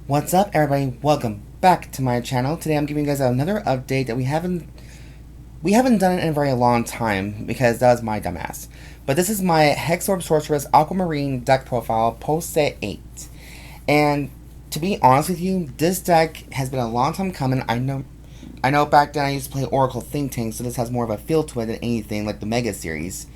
What's up, everybody? Welcome back to my channel. Today I'm giving you guys another update that we haven't done it in a very long time because that was my dumbass. But this is my Hexaorb Sorceress Aquamarine deck profile post set 8. And to be honest with you, this deck has been a long time coming. I know back then I used to play Oracle Think Tank, so this has more of a feel to it than anything like the Mega series.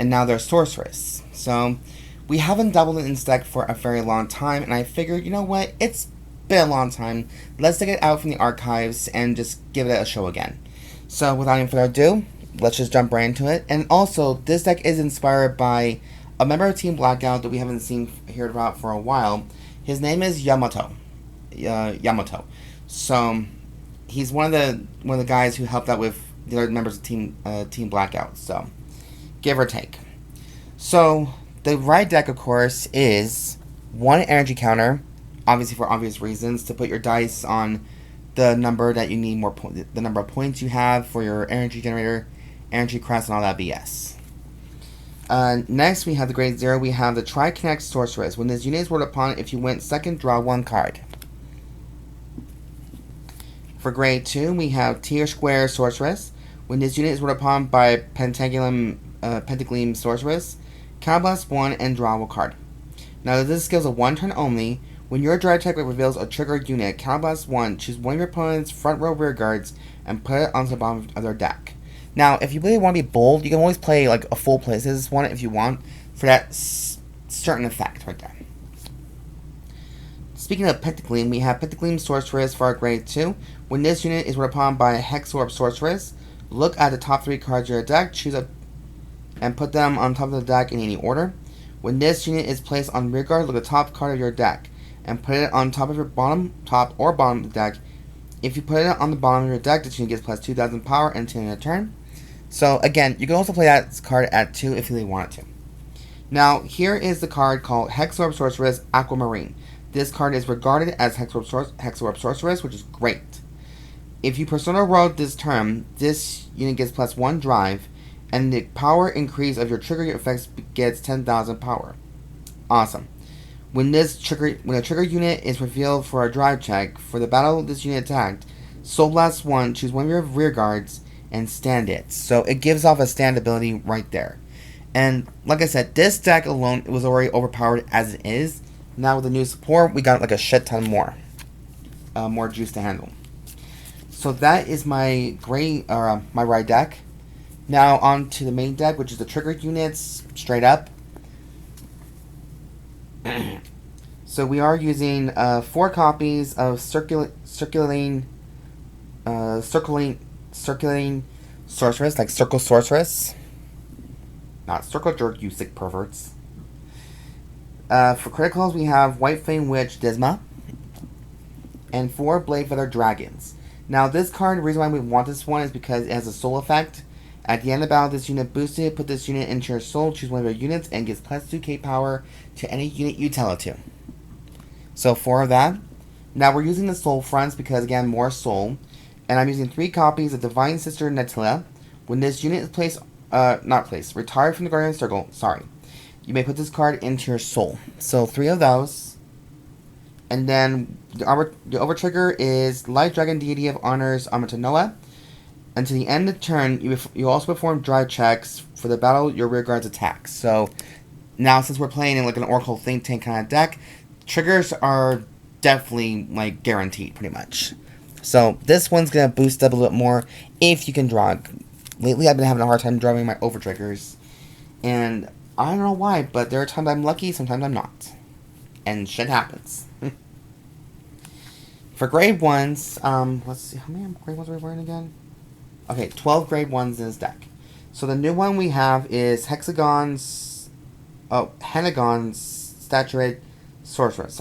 And now there's Sorceress. So we haven't doubled in this deck for a very long time, and I figured, you know what, it's been a long time. Let's take it out from the archives and just give it a show again. So without any further ado, let's just jump right into it. And also, this deck is inspired by a member of Team Blackout that we haven't heard about for a while. His name is Yamamoto. So he's one of the guys who helped out with the other members of Team Blackout. So give or take. So the right deck, of course, is one energy counter, obviously for obvious reasons, to put your dice on the number that you need the number of points you have for your energy generator, energy crest, and all that BS. Next, we have the grade 0. We have the Tri-Connect Sorceress. When this unit is rolled upon, if you went second, draw 1 card. For grade 2, we have Tier Square Sorceress. When this unit is rolled upon by Pentagleam Sorceress, counterblast 1 and draw a card. Now, this skill is a 1 turn only. When your drive check reveals a triggered unit, counterblast 1, choose one of your opponent's front row rear guards and put it onto the bottom of their deck. Now, if you really want to be bold, you can always play like a full places one if you want for that certain effect right there. Speaking of Pentagleam, we have Pentagleam Sorceress for our grade 2. When this unit is rolled upon by Hexaorb Sorceress, look at the top 3 cards of your deck, choose and put them on top of the deck in any order. When this unit is placed on rear guard, look at the top card of your deck and put it on top of your top or bottom of the deck. If you put it on the bottom of your deck, this unit gets plus 2,000 power until end of turn. So again, you can also play that card at 2 if you really wanted to. Now, here is the card called Hexaorb Sorceress Aquamarine. This card is regarded as Hexaorb Sorceress, which is great. If you Persona Roll this turn, this unit gets plus 1 drive, and the power increase of your trigger effects gets 10,000 power. Awesome. When a trigger unit is revealed for a drive check, for the battle this unit attacked, Soul Blast 1, choose one of your rear guards, and stand it. So it gives off a stand ability right there. And like I said, this deck alone was already overpowered as it is. Now with the new support, we got like a shit ton more juice to handle. So that is my my right deck. Now on to the main deck, which is the triggered units straight up. So we are using 4 copies of Circuling Sorceress, like Circle Sorceress. Not Circle Jerk, you sick perverts. For criticals, we have White Flame Witch Disma and 4 Blade Feather Dragons. Now this card, the reason why we want this one is because it has a soul effect. At the end of the battle, this unit boosted, put this unit into your soul, choose one of your units, and gives plus 2k power to any unit you tell it to. So 4 of that. Now we're using the soul fronts because, again, more soul. And I'm using 3 copies of Divine Sister Natilla. When this unit is retired from the Guardian Circle, you may put this card into your soul. So 3 of those. And then the over trigger is Light Dragon Deity of Honors Amartinoa. Until the end of the turn, you also perform drive checks for the battle your rear guards attacks. So now, since we're playing in like an Oracle Think Tank kind of deck, triggers are definitely like guaranteed, pretty much. So this one's gonna boost up a little bit more if you can draw. Lately, I've been having a hard time drawing my over triggers, and I don't know why, but there are times I'm lucky, sometimes I'm not, and shit happens. For grade 1s, let's see, how many grade 1s are we wearing again? Okay, 12 grade 1s in this deck. So the new one we have is Henagon's Saturate Sorceress.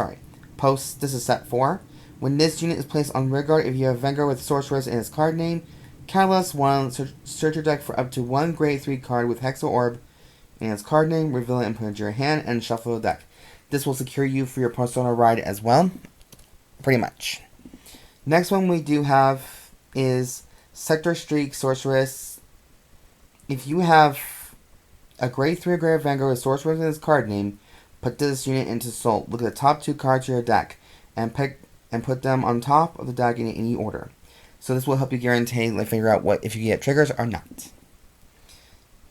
This is set 4. When this unit is placed on rear guard, if you have Vanguard with Sorceress in its card name, counterblast 1, search your deck for up to 1 grade 3 card with Hexaorb in its card name, reveal it and put it into your hand, and shuffle the deck. This will secure you for your Persona ride as well. Pretty much. Next one we do have is Sector Streak Sorceress. If you have a grade 3 or greater Vanguard with Sorceress in its card name, put this unit into Soul. Look at the top 2 cards of your deck and pick and put them on top of the deck in any order. So this will help you guarantee, like, figure out what if you get triggers or not.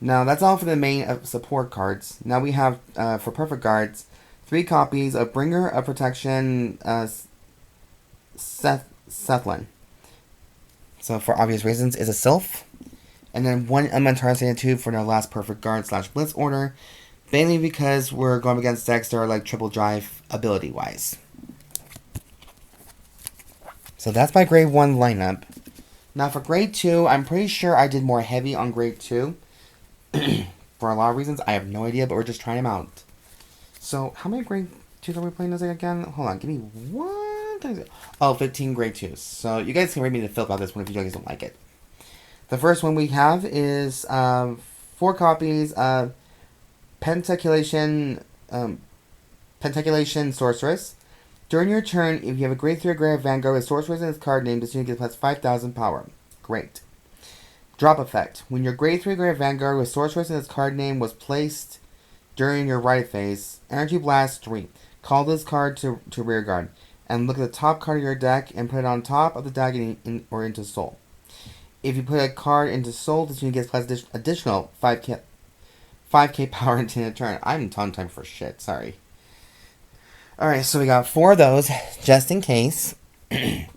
Now that's all for the main support cards. Now we have, for perfect guards, 3 copies of Bringer of Protection Cethlan. So for obvious reasons, is a Sylph. And then 1 Elementaria Sanctitude for their last perfect guard / Blitz order. Mainly because we're going against decks that are like triple drive ability wise. So that's my grade 1 lineup. Now for grade 2, I'm pretty sure I did more heavy on grade 2. For a lot of reasons, I have no idea, but we're just trying them out. So, how many grade 2s are we playing this again? Hold on, give me one. 15 grade 2s. So, you guys can read me the filth about this one if you guys don't like it. The first one we have is 4 copies of Pentaculation Sorceress. During your turn, if you have a grade 3 or greater Vanguard with Sorceress in its card name, this unit gets plus 5,000 power. Great. Drop effect. When your grade 3 greater Vanguard with Sorceress in its card name was placed during your right phase, Energy Blast 3. Call this card to rear guard. And look at the top card of your deck and put it on top of the deck or into Soul. If you put a card into Soul, this unit gets plus additional 5k power into a turn. I'm tongue-tied for shit, sorry. Alright, so we got 4 of those, just in case. And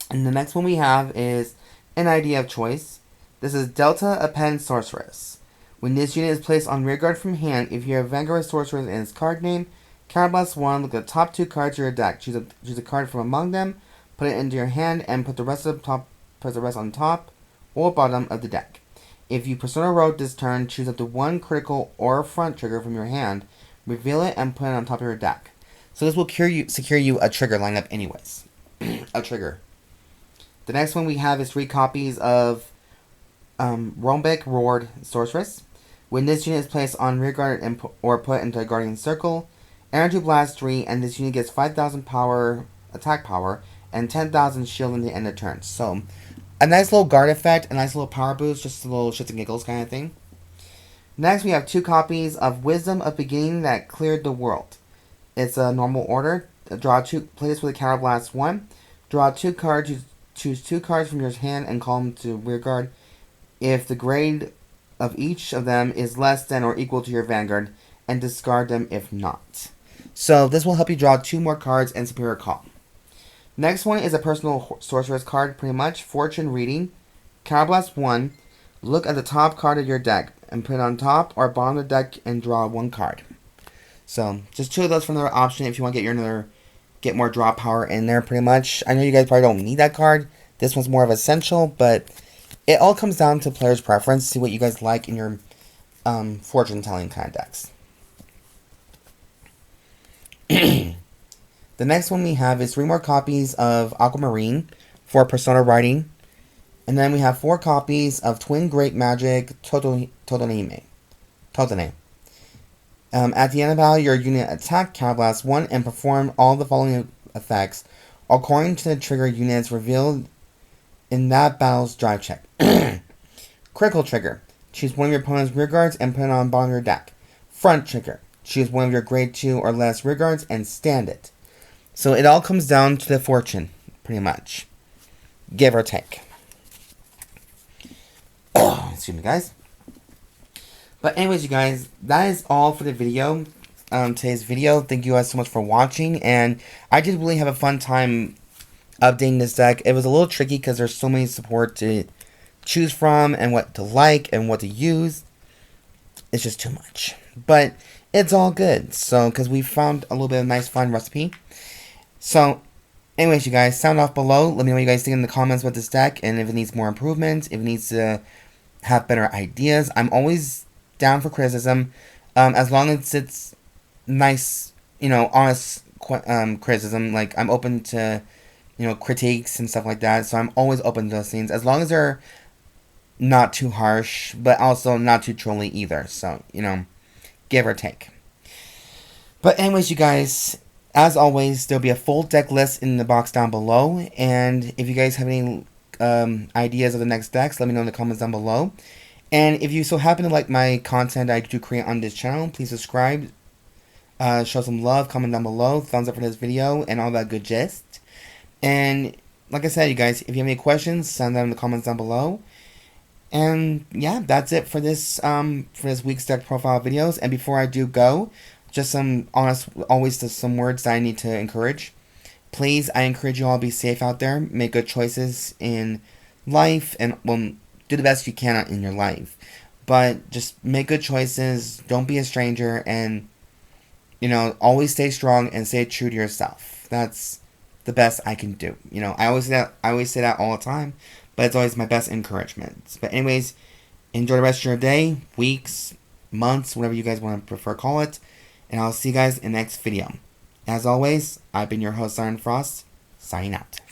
the next one we have is an idea of choice. This is Delta Append Sorceress. When this unit is placed on rearguard from hand, if you have Vanguard Sorceress in its card name, counterblast 1, look at the top 2 cards of your deck. Choose a card from among them, put it into your hand, and put the rest on top or bottom of the deck. If you Persona Road this turn, choose up to 1 critical or front trigger from your hand, reveal it, and put it on top of your deck. So this will secure you a trigger lineup anyways. A trigger. The next one we have is 3 copies of Rhombik Roared Sorceress. When this unit is placed on rearguard or put into a Guardian Circle, Energy Blast 3, and this unit gets 5,000 power, attack power, and 10,000 shield in the end of turn. So, a nice little guard effect, a nice little power boost, just a little shits and giggles kind of thing. Next, we have 2 copies of Wisdom of Beginning that Cleared the World. It's a normal order. Draw 2, play this with a counterblast 1. Draw 2 cards, choose 2 cards from your hand and call them to rearguard. If the grade of each of them is less than or equal to your Vanguard, and discard them if not. So this will help you draw 2 more cards and Superior Call. Next one is a personal sorceress card, pretty much. Fortune Reading. Counterblast 1. Look at the top card of your deck and put it on top or bottom of the deck and draw 1 card. So just 2 of those from their option if you want to get more draw power in there, pretty much. I know you guys probably don't need that card. This one's more of essential, but it all comes down to player's preference. See what you guys like in your fortune telling kind of decks. The next one we have is 3 more copies of Aquamarine for Persona Writing. And then we have 4 copies of Twin Great Magic Totone. At the end of battle, your unit attack counterblast 1 and perform all the following effects according to the trigger units revealed in that battle's drive check. Critical trigger. Choose one of your opponent's rear guards and put it on bottom of your deck. Front trigger. Choose one of your grade 2 or less rear guards and stand it. So it all comes down to the fortune, pretty much. Give or take. Excuse me, guys. But anyways, you guys, that is all for the video. Today's video. Thank you guys so much for watching. And I did really have a fun time updating this deck. It was a little tricky because there's so many support to choose from and what to like and what to use. It's just too much. But it's all good. So, because we found a little bit of a nice fun recipe. So, anyways, you guys, sound off below. Let me know what you guys think in the comments about this deck and if it needs more improvements, if it needs to have better ideas. I'm always down for criticism, as long as it's nice, honest criticism. Like, I'm open to, critiques and stuff like that. So I'm always open to those things, as long as they're not too harsh, but also not too trolly either. So, give or take. But anyways, you guys, as always, there'll be a full deck list in the box down below. And if you guys have any ideas of the next decks, let me know in the comments down below. And if you so happen to like my content I do create on this channel, please subscribe, show some love, comment down below, thumbs up for this video, and all that good gist. And like I said, you guys, if you have any questions, send them in the comments down below. And yeah, that's it for this week's deck profile videos. And before I do go, just some always some words that I need to encourage. Please, I encourage you all to be safe out there, make good choices in life, and well, do the best you can in your life. But just make good choices. Don't be a stranger, and always stay strong and stay true to yourself. That's the best I can do. I always say that all the time, but it's always my best encouragement. But anyways, enjoy the rest of your day, weeks, months, whatever you guys want to prefer call it, and I'll see you guys in the next video. As always, I've been your host, Siren Frost, signing out.